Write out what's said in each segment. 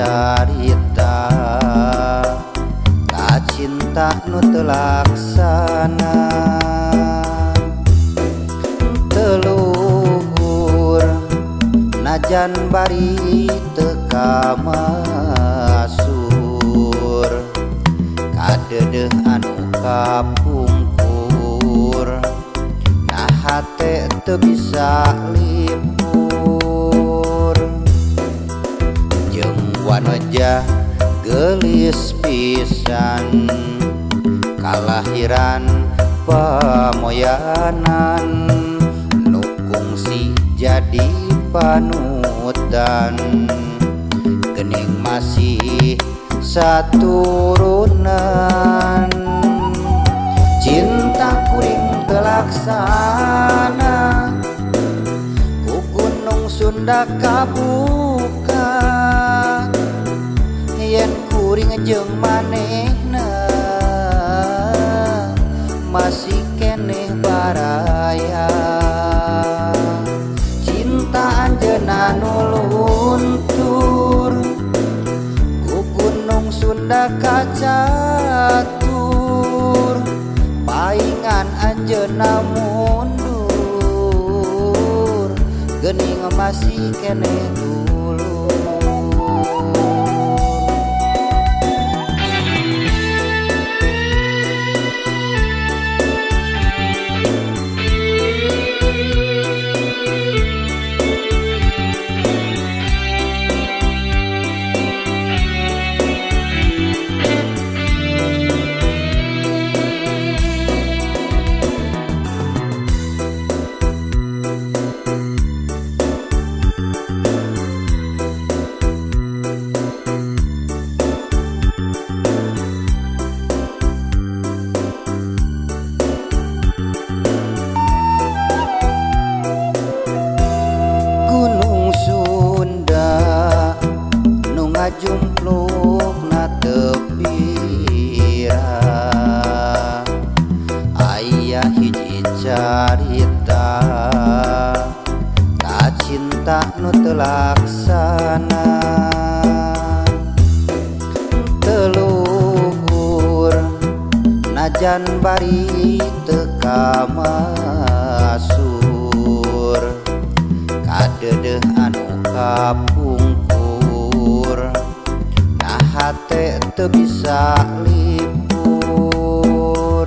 carita kacinta nu telaksana teluhur najan bari teka masur kadedeh anu kapungkur nah hate teu bisa lipur jeung wanoja gelis pisan kalahiran pamoyanan nu kungsi jadi panutan geuning masih saturunan cinta kuring telaksana ku gunung Sunda kabuka yen kuring jeung manehna masih keneh baraya cinta anjeunna nu luntur ku gunung Sunda kacatur paingan anjeunna mundur geuning masih keneh dulur. Jumplukna tepira aya hiji carita kacinta nu telaksana teluhur najan bari teka masur kadedeh anu kapungkur hate teu bisa lipur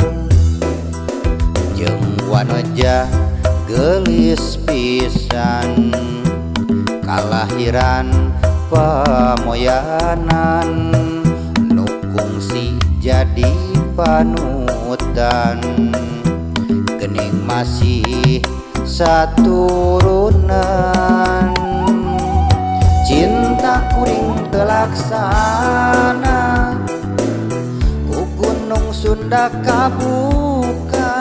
jeung wanoja gelis pisan kalahiran pamoyanan nu kungsi jadi panutan geuning masih saturunan cinta kuring telaksana ku gunung Sunda kabuka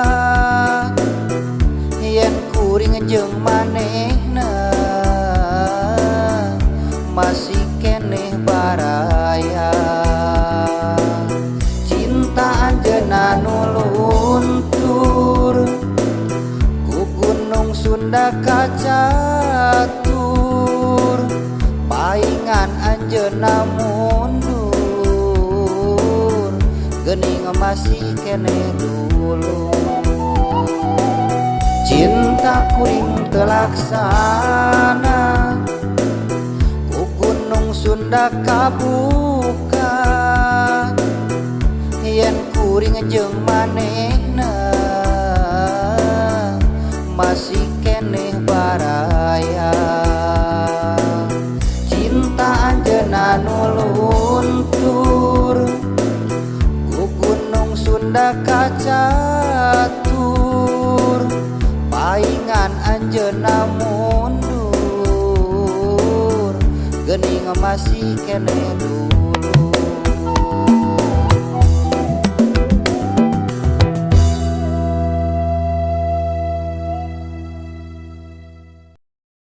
yen kuring jeung manehna masih keneh baraya cinta anjeunna nu luntur ku gunung Sunda kacatur paingan anjeunna mundur geuning masih keneh dulur cinta kuring telaksana ku gunung Sunda kabuka yen kuring jeung manehna masih keneh baraya anjeunna nu luntur ku gunung Sunda kacatur paingan anjeunna mundur geuning masih keneh